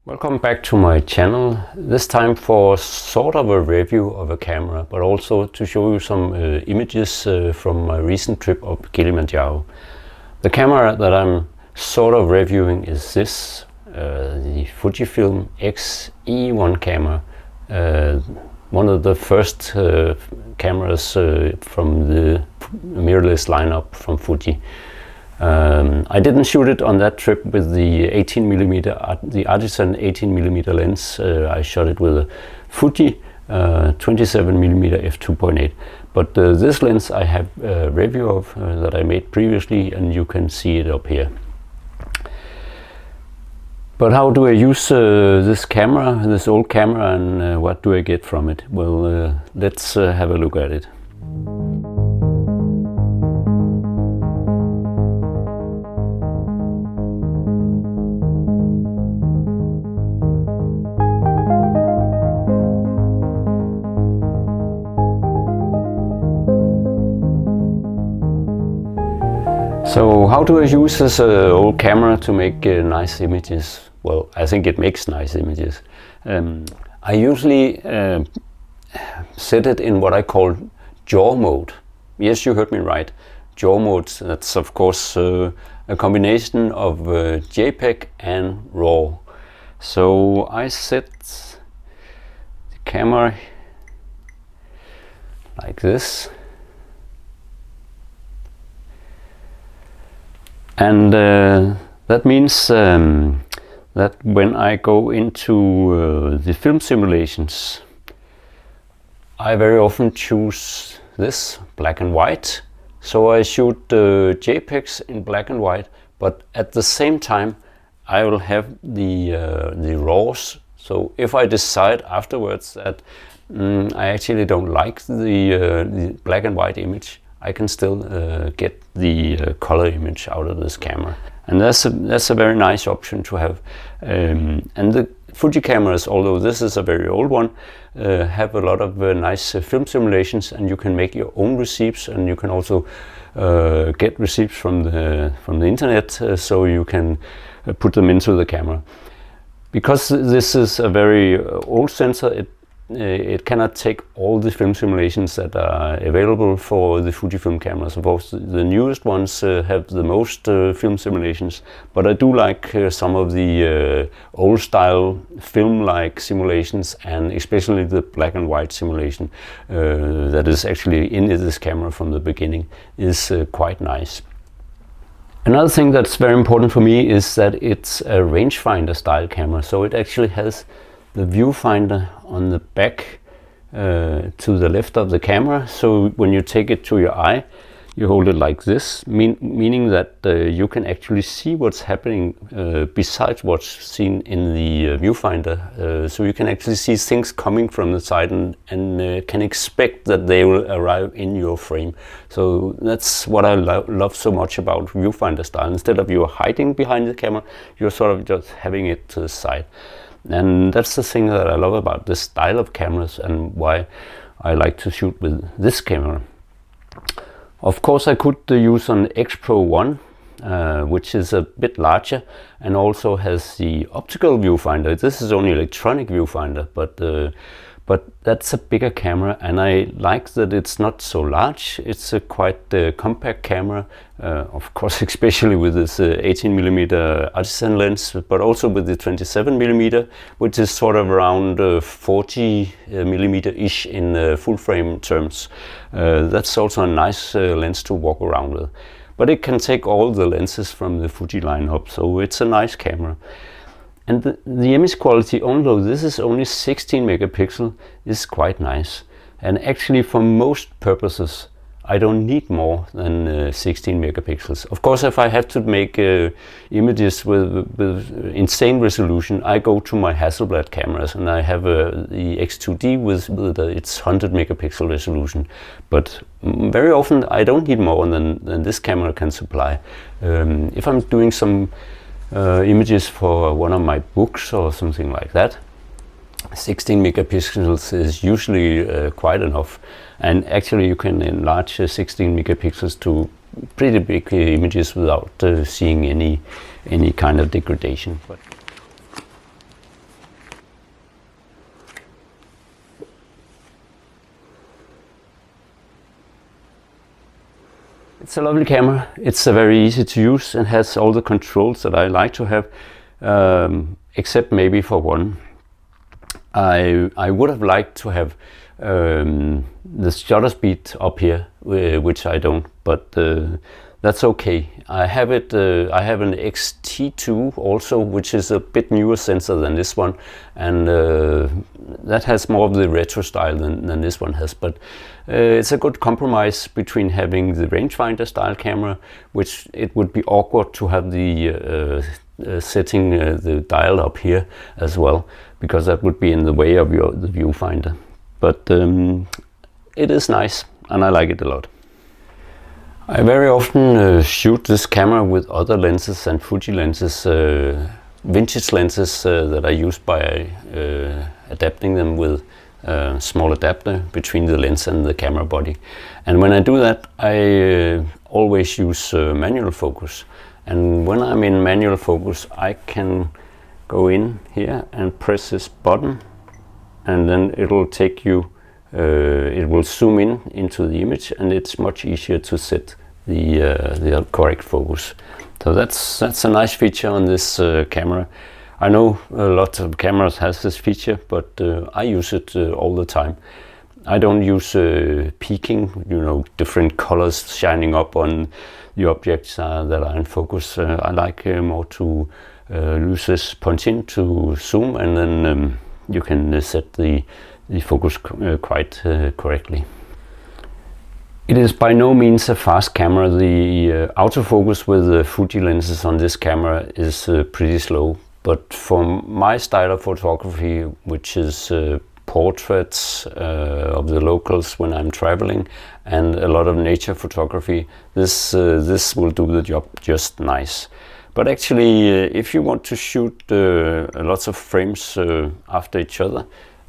Welcome back to my channel, this time for sort of a review of a camera, but also to show you some images from my recent trip up Kilimanjaro. The camera that I'm sort of reviewing is this, the Fujifilm X-E1 camera, one of the first cameras from the mirrorless lineup from Fuji. I didn't shoot it on that trip with the 18mm, the Artisan 18mm lens. I shot it with a Fuji 27mm f2.8. But this lens I have a review of that I made previously, and you can see it up here. But how do I use this camera, this old camera, and what do I get from it? Well, let's have a look at it. So how do I use this old camera to make nice images? Well, I think it makes nice images. I usually set it in what I call JAW mode. Yes, you heard me right. JAW mode, that's of course a combination of JPEG and RAW. So I set the camera like this. And that means that when I go into the film simulations, I very often choose this, black and white. So I shoot JPEGs in black and white, but at the same time I will have the RAWs. So if I decide afterwards that I actually don't like the black and white image, I can still get the color image out of this camera, and that's a very nice option to have. And the Fuji cameras, although this is a very old one, have a lot of nice film simulations, and you can make your own receipes, and you can also get receipes from the internet, so you can put them into the camera. Because this is a very old sensor, it cannot take all the film simulations that are available for the Fujifilm cameras. Of course, the newest ones have the most film simulations, but I do like some of the old style film-like simulations, and especially the black and white simulation that is actually in this camera from the beginning is quite nice. Another thing that's very important for me is that it's a rangefinder style camera, so it actually has the viewfinder on the back to the left of the camera. So when you take it to your eye, you hold it like this, meaning that you can actually see what's happening besides what's seen in the viewfinder. So you can actually see things coming from the side and can expect that they will arrive in your frame. So that's what I love so much about viewfinder style. Instead of you hiding behind the camera, you're sort of just having it to the side. And that's the thing that I love about this style of cameras, and why I like to shoot with this camera. Of course, I could use an X Pro 1, which is a bit larger and also has the optical viewfinder. This is only electronic viewfinder, but that's a bigger camera, and I like that it's not so large. It's a quite compact camera, of course, especially with this 18mm Artisan lens, but also with the 27mm, which is sort of around 40mm-ish in full frame terms. That's also a nice lens to walk around with. But it can take all the lenses from the Fuji lineup, so it's a nice camera. And the image quality, although this is only 16 megapixel, is quite nice. And actually, for most purposes, I don't need more than 16 megapixels. Of course, if I have to make images with insane resolution, I go to my Hasselblad cameras, and I have the X2D with its 100 megapixel resolution. But very often, I don't need more than this camera can supply. If I'm doing some images for one of my books or something like that, 16 megapixels is usually quite enough, and actually you can enlarge 16 megapixels to pretty big images without seeing any kind of degradation. It's a lovely camera. It's very easy to use and has all the controls that I like to have, except maybe for one. I would have liked to have the shutter speed up here, which I don't, but that's okay. I have it. I have an X-T2 also, which is a bit newer sensor than this one, and that has more of the retro style than this one has. But it's a good compromise between having the rangefinder style camera, which it would be awkward to have the setting the dial up here as well, because that would be in the way of the viewfinder. But it is nice, and I like it a lot. I very often shoot this camera with other lenses than Fuji lenses, vintage lenses that I use by adapting them with a small adapter between the lens and the camera body. And when I do that, I always use manual focus. And when I'm in manual focus, I can go in here and press this button, and then it'll take you, it will zoom in into the image, and it's much easier to set the correct focus. So that's a nice feature on this camera. I know a lot of cameras has this feature, but I use it all the time. I don't use peaking, different colors shining up on the objects that are in focus. I like more to use this punch in to zoom, and then you can set the focus quite correctly. It is by no means a fast camera. The autofocus with the Fuji lenses on this camera is pretty slow, but for my style of photography, which is portraits of the locals when I'm traveling and a lot of nature photography, this will do the job just nice. But actually, if you want to shoot lots of frames after each other,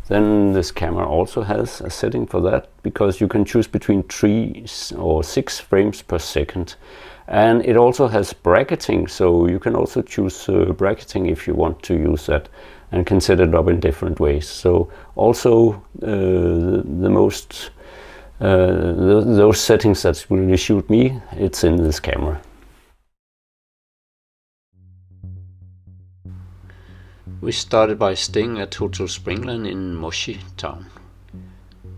then this camera also has a setting for that, because you can choose between 3 or 6 frames per second. And it also has bracketing, so you can also choose bracketing if you want to use that, and can set it up in different ways. So also those settings that really suit me, it's in this camera. We started by staying at Hotel Springland in Moshi town,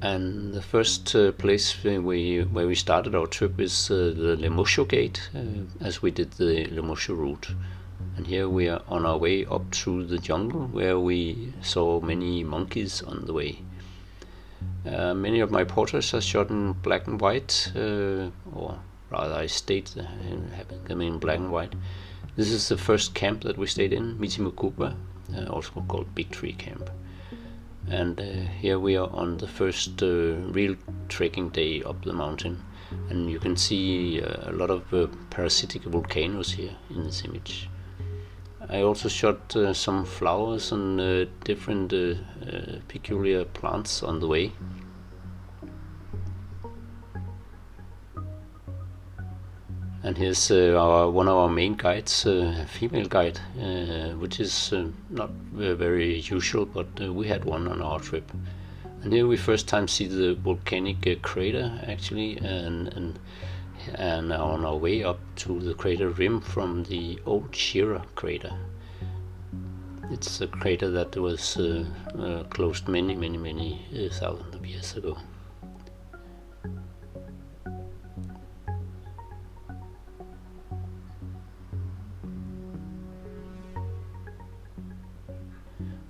and the first place where we started our trip is the Lemosho gate, as we did the Lemosho route. And here we are on our way up through the jungle, where we saw many monkeys on the way. Many of my portraits are shot in black and white, or rather I stayed having them in black and white. This is the first camp that we stayed in, Michimukuba, also called Big Tree Camp. And here we are on the first real trekking day up the mountain, and you can see a lot of parasitic volcanoes here in this image. I also shot some flowers and different peculiar plants on the way. And here's one of our main guides, a female guide, which is not very usual, but we had one on our trip. And here we first time see the volcanic crater actually, and on our way up to the crater rim from the old Shira crater. It's a crater that was closed many thousands of years ago.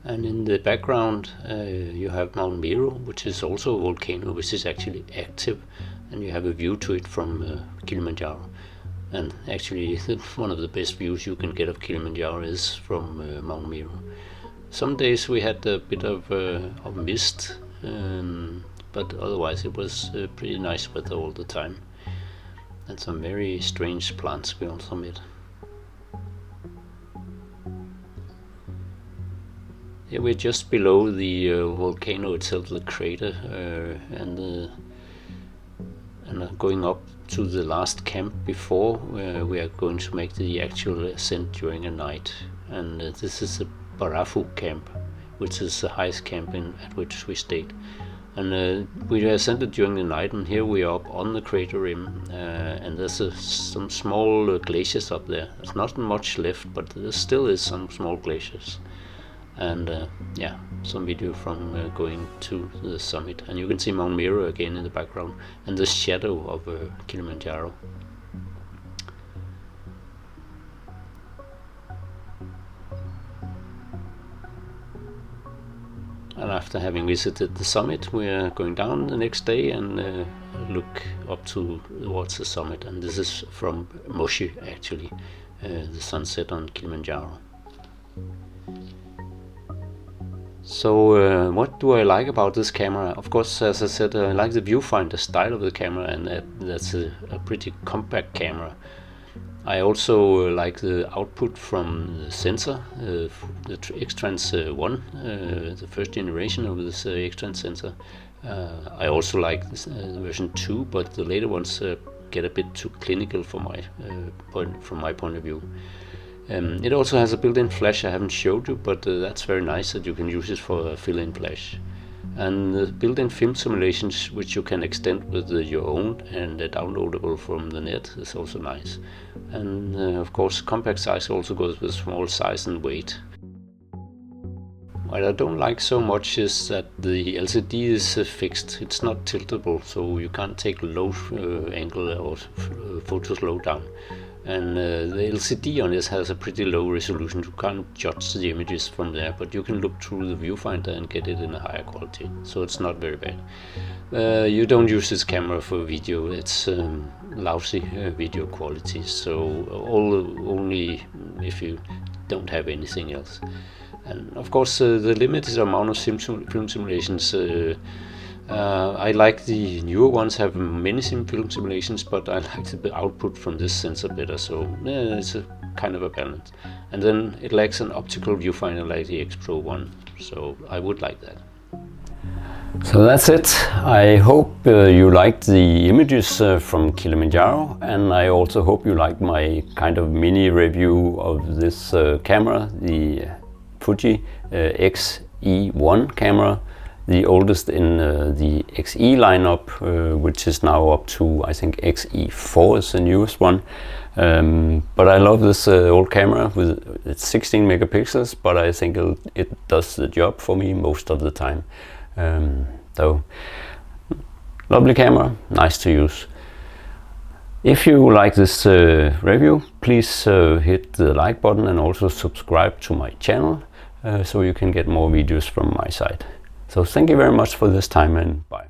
And in the background you have Mount Meru, which is also a volcano, which is actually active, and you have a view to it from Kilimanjaro. And actually one of the best views you can get of Kilimanjaro is from Mount Meru. Some days we had a bit of mist, but otherwise it was pretty nice weather all the time. And some very strange plants we also met. Here we're just below the volcano itself, the crater, and going up to the last camp before we are going to make the actual ascent during a night. And this is the Barafu camp, which is the highest camp at which we stayed. And we ascended during the night, and here we are up on the crater rim, and there's some small glaciers up there. There's not much left, but there still is some small glaciers. And yeah, some video from going to the summit, and you can see Mount Meru again in the background, and the shadow of Kilimanjaro. And after having visited the summit, we are going down the next day and look up towards the summit. And this is from Moshi, actually, the sunset on Kilimanjaro. So what do I like about this camera? Of course, as I said, I like the viewfinder style of the camera, and that's a pretty compact camera. I also like the output from the sensor, the X-Trans 1, the first generation of this X-Trans sensor. I also like this, version 2, but the later ones get a bit too clinical from my point of view. It also has a built-in flash I haven't showed you, but that's very nice that you can use it for a fill-in flash. And the built-in film simulations, which you can extend with your own and downloadable from the net, is also nice. And of course, compact size also goes with small size and weight. What I don't like so much is that the LCD is fixed. It's not tiltable, so you can't take low angle or photos low down. And the LCD on this has a pretty low resolution. You can't judge the images from there, but you can look through the viewfinder and get it in a higher quality, so it's not very bad. You don't use this camera for video. It's lousy video quality, so only if you don't have anything else. And of course, the limited amount of film simulations. I like the newer ones have many film simulations, but I like the output from this sensor better, so it's a kind of a balance. And then it lacks an optical viewfinder like the X Pro 1, so I would like that. So that's it. I hope you liked the images from Kilimanjaro, and I also hope you liked my kind of mini review of this camera, the Fuji X-E1 camera, the oldest in the X-E lineup, which is now up to, I think, X-E4 is the newest one. But I love this old camera with its 16 megapixels, but I think it does the job for me most of the time. So, lovely camera, nice to use. If you like this review, please hit the like button and also subscribe to my channel so you can get more videos from my side. So thank you very much for this time, and bye.